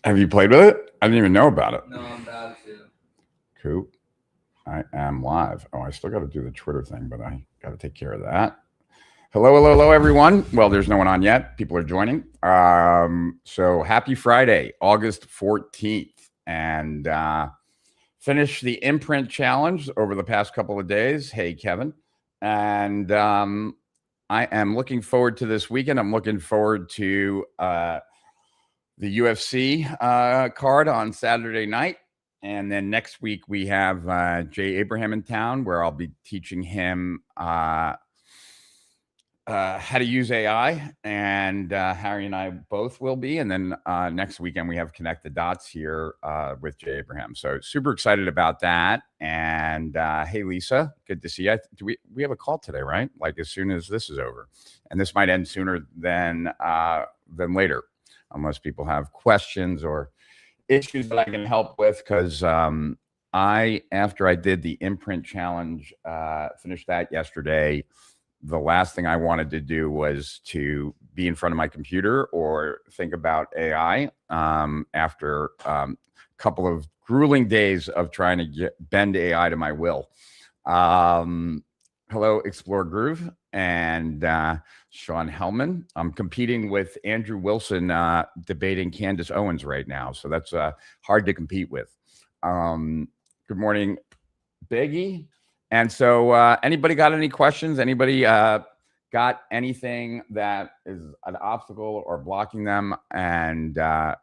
Have you played with it? I didn't even know about it. No, I'm about to. Cool. I am live. Oh, I still got to do the Twitter thing, but I got to take care of that. Hello, hello, hello, everyone. Well, there's no one on yet. People are joining. So happy Friday, August 14th. And finished the imprint challenge over the past couple of days. Hey, Kevin. And I am looking forward to this weekend. I'm looking forward to the UFC card on Saturday night. And then next week we have Jay Abraham in town, where I'll be teaching him how to use AI, and Harry and I both will be. And then next weekend we have Connect the Dots here with Jay Abraham. So super excited about that. And hey, Lisa, good to see you. Do we have a call today, right? Like as soon as this is over, and this might end sooner than later, unless people have questions or issues that I can help with. Because after I did the imprint challenge, finished that yesterday, the last thing I wanted to do was to be in front of my computer or think about AI after a couple of grueling days of trying to bend AI to my will. Hello, Explore Groove and Sean Hellman. I'm competing with Andrew Wilson debating Candace Owens right now, so that's hard to compete with. Good morning, Biggie. And so anybody got any questions? Anybody got anything that is an obstacle or blocking them? And I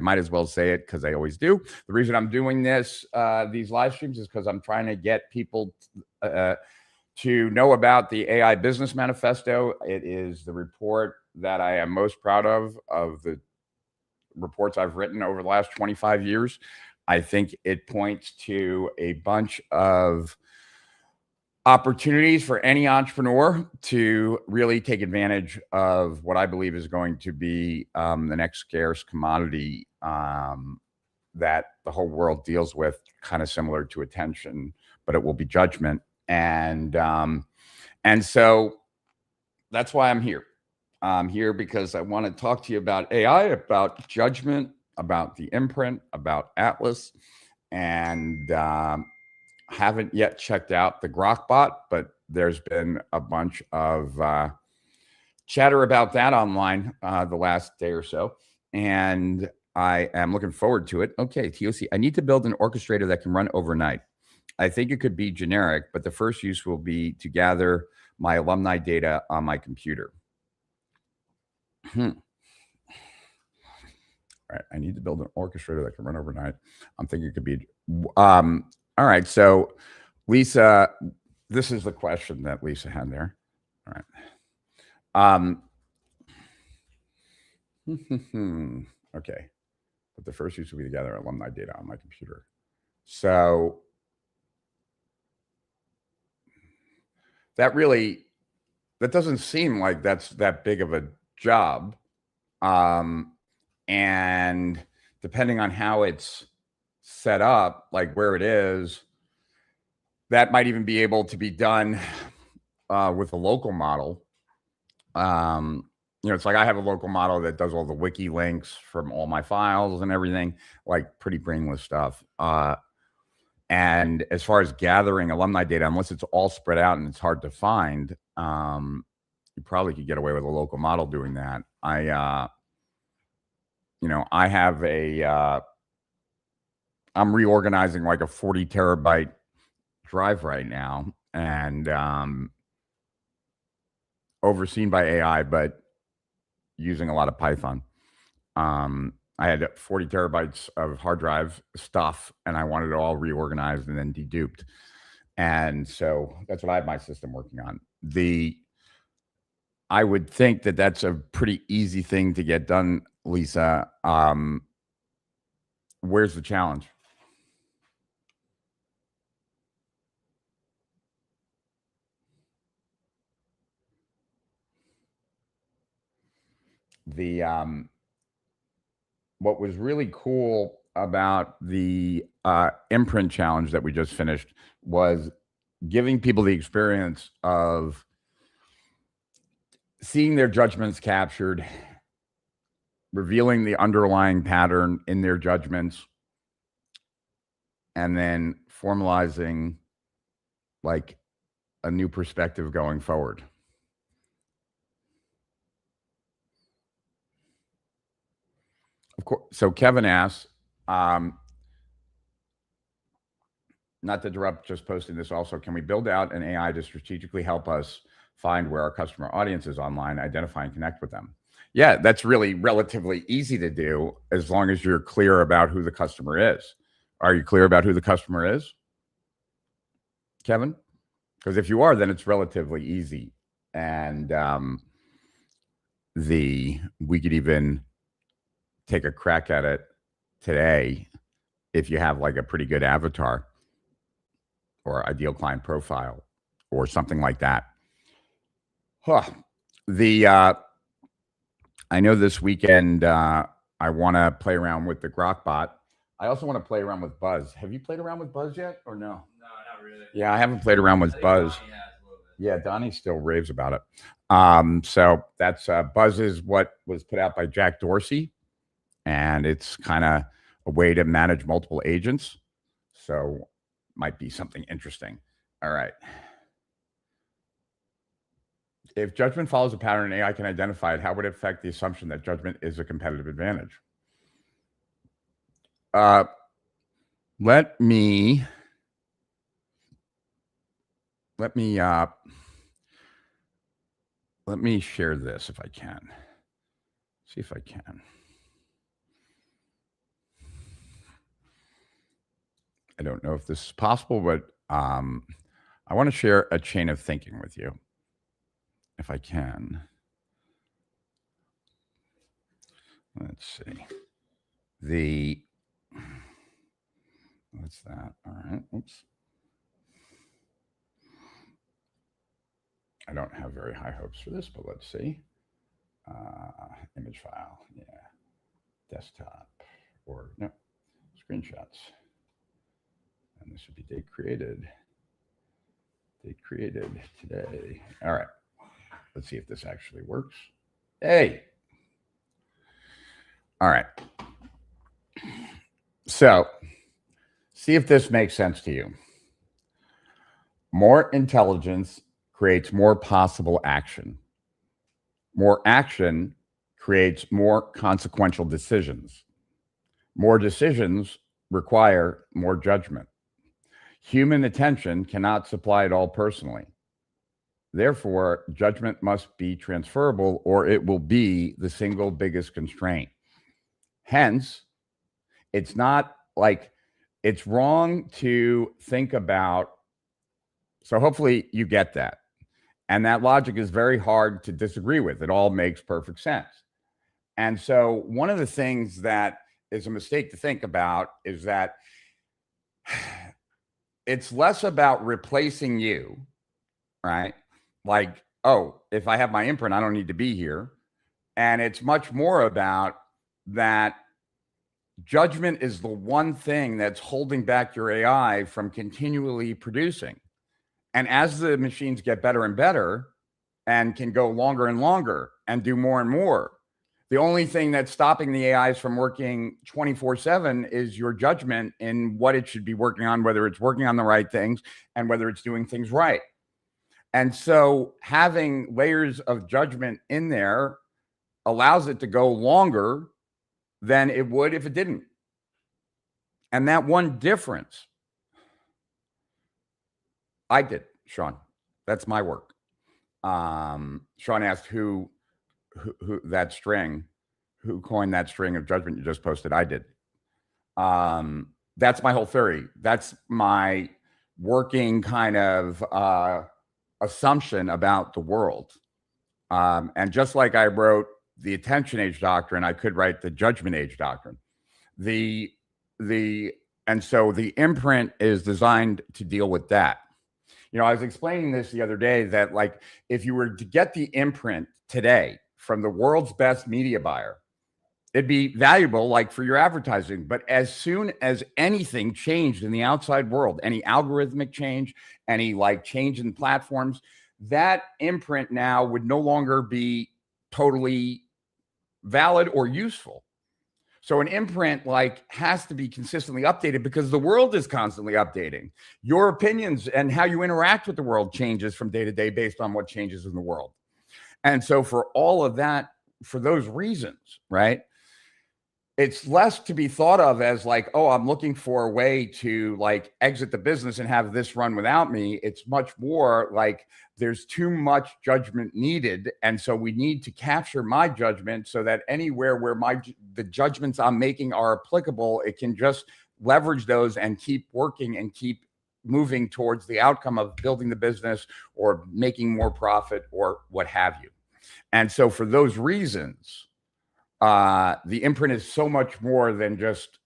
might as well say it because I always do. The reason I'm doing these live streams is because I'm trying to get people to know about the AI Business Manifesto. It is the report that I am most proud of the reports I've written over the last 25 years. I think it points to a bunch of opportunities for any entrepreneur to really take advantage of what I believe is going to be the next scarce commodity that the whole world deals with, kind of similar to attention, but it will be judgment. And so that's why I'm here. I'm here because I want to talk to you about AI, about judgment, about the imprint, about Atlas, and haven't yet checked out the Grokbot, but there's been a bunch of chatter about that online the last day or so, and I am looking forward to it. Okay, TOC, I need to build an orchestrator that can run overnight. I think it could be generic, but the first use will be to gather my alumni data on my computer. All right, I need to build an orchestrator that can run overnight. I'm thinking it could be all right, so Lisa, this is the question that Lisa had there. All right. Okay, but the first use will be to gather alumni data on my computer. So that doesn't seem like that's that big of a job. And depending on how it's set up, like where it is, that might even be able to be done with a local model. It's like I have a local model that does all the wiki links from all my files and everything, like pretty brainless stuff. And as far as gathering alumni data, unless it's all spread out and it's hard to find, you probably could get away with a local model doing that. I have I'm reorganizing like a 40 terabyte drive right now, and overseen by AI, but using a lot of Python. I had 40 terabytes of hard drive stuff, and I wanted it all reorganized and then deduped. And so that's what I have my system working on. I would think that that's a pretty easy thing to get done, Lisa. Where's the challenge? What was really cool about the imprint challenge that we just finished was giving people the experience of seeing their judgments captured revealing the underlying pattern in their judgments, and then formalizing like a new perspective going forward. Of course. So Kevin asks, not to interrupt, just posting this also, can we build out an AI to strategically help us find where our customer audience is online, identify and connect with them? Yeah, that's really relatively easy to do as long as you're clear about who the customer is. Are you clear about who the customer is, Kevin? Because if you are, then it's relatively easy. And we could even take a crack at it today if you have like a pretty good avatar or ideal client profile or something like that. Huh. I know this weekend I want to play around with the Grok bot. I also want to play around with Buzz. Have you played around with Buzz yet or no? No, not really. Yeah, I haven't played around with Buzz. Donnie has a little bit. Yeah, Donnie still raves about it. So that's Buzz is what was put out by Jack Dorsey, and it's kind of a way to manage multiple agents. So might be something interesting. All right. If judgment follows a pattern and AI can identify it, how would it affect the assumption that judgment is a competitive advantage? Let me share this if I can. See if I can. I don't know if this is possible, but I want to share a chain of thinking with you, if I can. Let's see. What's that? All right. Oops. I don't have very high hopes for this, but let's see. Image file. Yeah. Desktop. Or no. Screenshots. And this would be date created. Date created today. All right. Let's see if this actually works. Hey. All right. So, see if this makes sense to you. More intelligence creates more possible action. More action creates more consequential decisions. More decisions require more judgment. Human attention cannot supply it all personally. Therefore, judgment must be transferable or it will be the single biggest constraint. Hence, it's not like it's wrong to think about. So hopefully you get that. And that logic is very hard to disagree with. It all makes perfect sense. And so one of the things that is a mistake to think about is that it's less about replacing you, right? Like, oh, if I have my imprint, I don't need to be here. And it's much more about that judgment is the one thing that's holding back your AI from continually producing. And as the machines get better and better and can go longer and longer and do more and more, the only thing that's stopping the AIs from working 24/7 is your judgment in what it should be working on, whether it's working on the right things and whether it's doing things right. And so having layers of judgment in there allows it to go longer than it would if it didn't. And that one difference, I did, Sean. That's my work. Sean asked who that string, who coined that string of judgment you just posted. I did. That's my whole theory. That's my working kind of assumption about the world. And just like I wrote the attention age doctrine, I could write the judgment age doctrine. And so the imprint is designed to deal with that. You know, I was explaining this the other day that, like, if you were to get the imprint today from the world's best media buyer, it'd be valuable, like, for your advertising. But as soon as anything changed in the outside world, any algorithmic change, any like change in platforms, that imprint now would no longer be totally valid or useful. So an imprint like has to be consistently updated because the world is constantly updating. Your opinions and how you interact with the world changes from day to day based on what changes in the world. And so for all of that, for those reasons, right, it's less to be thought of as like, oh, I'm looking for a way to like exit the business and have this run without me. It's much more like there's too much judgment needed. And so we need to capture my judgment so that anywhere where the judgments I'm making are applicable, it can just leverage those and keep working and keep moving towards the outcome of building the business or making more profit or what have you. And so for those reasons, the imprint is so much more than just,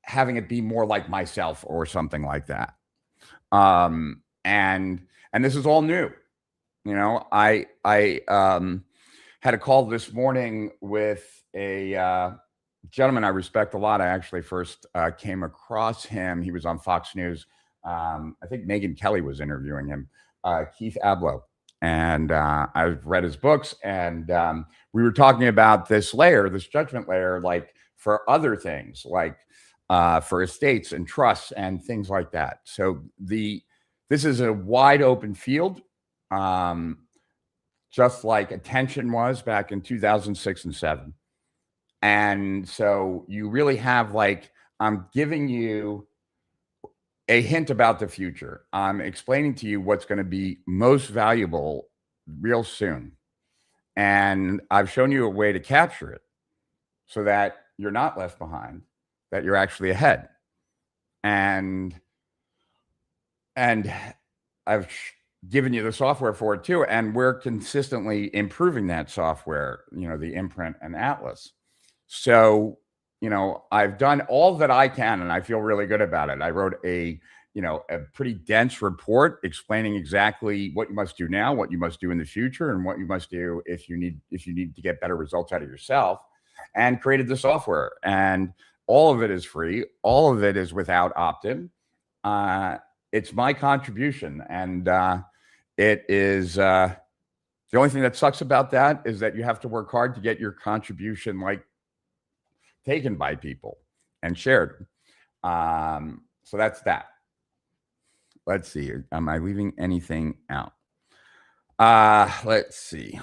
having it be more like myself or something like that. And this is all new. I had a call this morning with a gentleman I respect a lot. I actually first came across him. He was on Fox News. I think Megyn Kelly was interviewing him, Keith Abloh. And I've read his books, and we were talking about this judgment layer, like for other things, like for estates and trusts and things like that. So this is a wide open field, just like attention was back in 2006 and 2007. And so you really have like, I'm giving you a hint about the future. I'm explaining to you what's going to be most valuable real soon. And I've shown you a way to capture it so that you're not left behind, that you're actually ahead. And I've given you the software for it too. And we're consistently improving that software, the imprint and Atlas. So I've done all that I can, and I feel really good about it. I wrote a pretty dense report explaining exactly what you must do now, what you must do in the future, and what you must do if you need to get better results out of yourself, and created the software. And all of it is free. All of it is without opt-in. It's my contribution, and it is the only thing that sucks about that is that you have to work hard to get your contribution taken by people and shared. So that's that. Let's see. Am I leaving anything out? Let's see.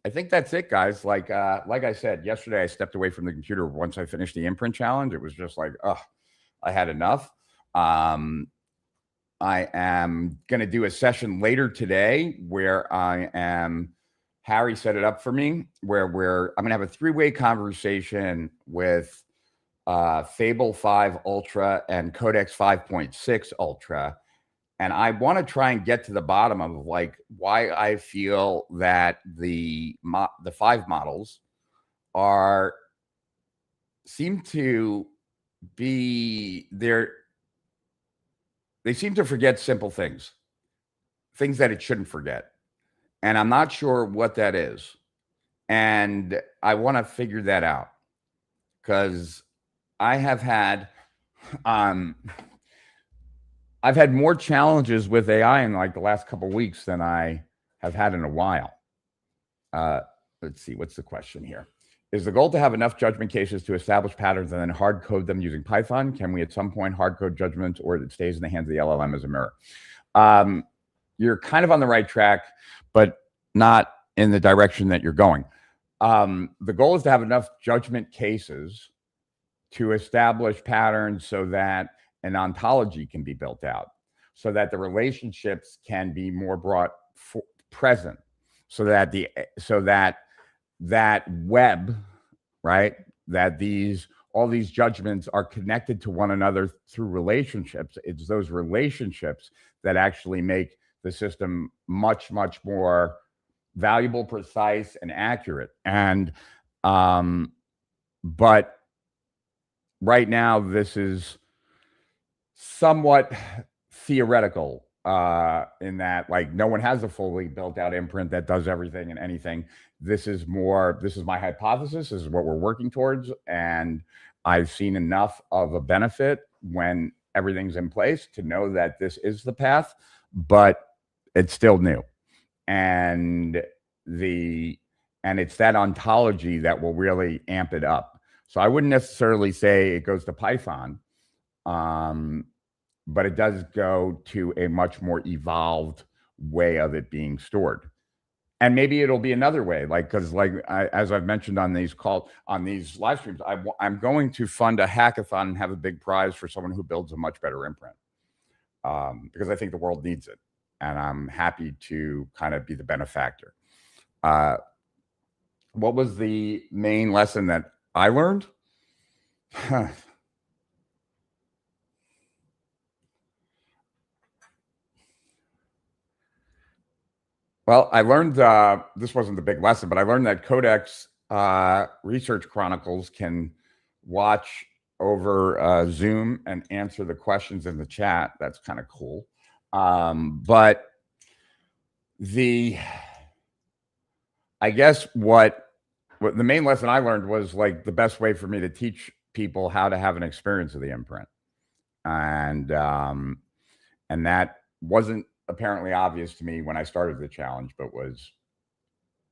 I think that's it, guys. Like I said, yesterday I stepped away from the computer once I finished the imprint challenge. It was just like, I had enough. I am going to do a session later today where Harry set it up for me, where I'm going to have a 3-way conversation with Fable 5 Ultra and Codex 5.6 Ultra. And I want to try and get to the bottom of why I feel that the 5 models seem to forget simple things that it shouldn't forget. And I'm not sure what that is. And I want to figure that out because I have had, I've had more challenges with AI in the last couple of weeks than I have had in a while. Let's see, what's the question here? Is the goal to have enough judgment cases to establish patterns and then hard code them using Python? Can we at some point hard code judgments, or it stays in the hands of the LLM as a mirror? You're kind of on the right track, but not in the direction that you're going. The goal is to have enough judgment cases to establish patterns so that an ontology can be built out, so that the relationships can be more brought present, so that that web, right, that all these judgments are connected to one another through relationships. It's those relationships that actually make the system much, much more valuable, precise, and accurate. And but right now, this is somewhat theoretical in that no one has a fully built out imprint that does everything and anything. This is my hypothesis. This is what we're working towards. And I've seen enough of a benefit when everything's in place to know that this is the path, but it's still new. And And it's that ontology that will really amp it up. So I wouldn't necessarily say it goes to Python, but it does go to a much more evolved way of it being stored. And maybe it'll be another way, like, because as I've mentioned on these calls, on these live streams, I'm going to fund a hackathon and have a big prize for someone who builds a much better imprint, because I think the world needs it, and I'm happy to kind of be the benefactor. What was the main lesson that I learned? Well, I learned, this wasn't the big lesson, but I learned that Codex Research Chronicles can watch over Zoom and answer the questions in the chat. That's kind of cool. But I guess what the main lesson I learned was, like, the best way for me to teach people how to have an experience of the imprint. And that wasn't apparently obvious to me when I started the challenge, but was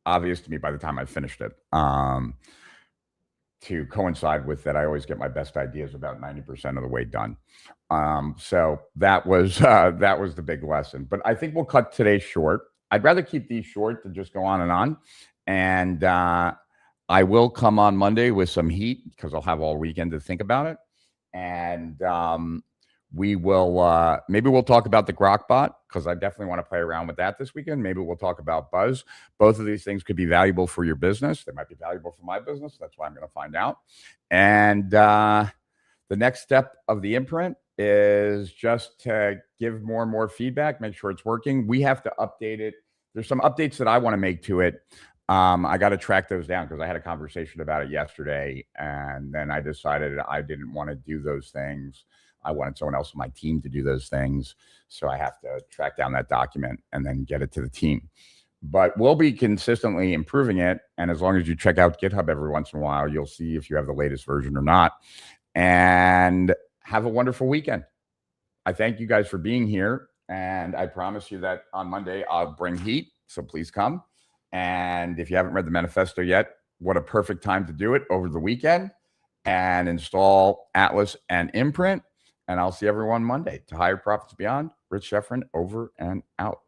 obvious to me by the time I finished it. To coincide with that, I always get my best ideas about 90% of the way done. So that was the big lesson. But I think we'll cut today short. I'd rather keep these short than just go on and on. And I will come on Monday with some heat because I'll have all weekend to think about it. And we will maybe we'll talk about the Grokbot, because I definitely want to play around with that this weekend. Maybe we'll talk about Buzz. Both of these things could be valuable for your business. They might be valuable for my business. That's why I'm going to find out. And the next step of the imprint is just to give more and more feedback, make sure it's working. We have to update it. There's some updates that I want to make to it. I got to track those down because I had a conversation about it yesterday, and then I decided I didn't want to do those things. I wanted someone else on my team to do those things. So I have to track down that document and then get it to the team. But we'll be consistently improving it. And as long as you check out GitHub every once in a while, you'll see if you have the latest version or not. And have a wonderful weekend. I thank you guys for being here. And I promise you that on Monday, I'll bring heat. So please come. And if you haven't read the manifesto yet, what a perfect time to do it over the weekend and install Atlas and Imprint. And I'll see everyone Monday. To Higher Profits Beyond, Rich Sheffrin, over and out.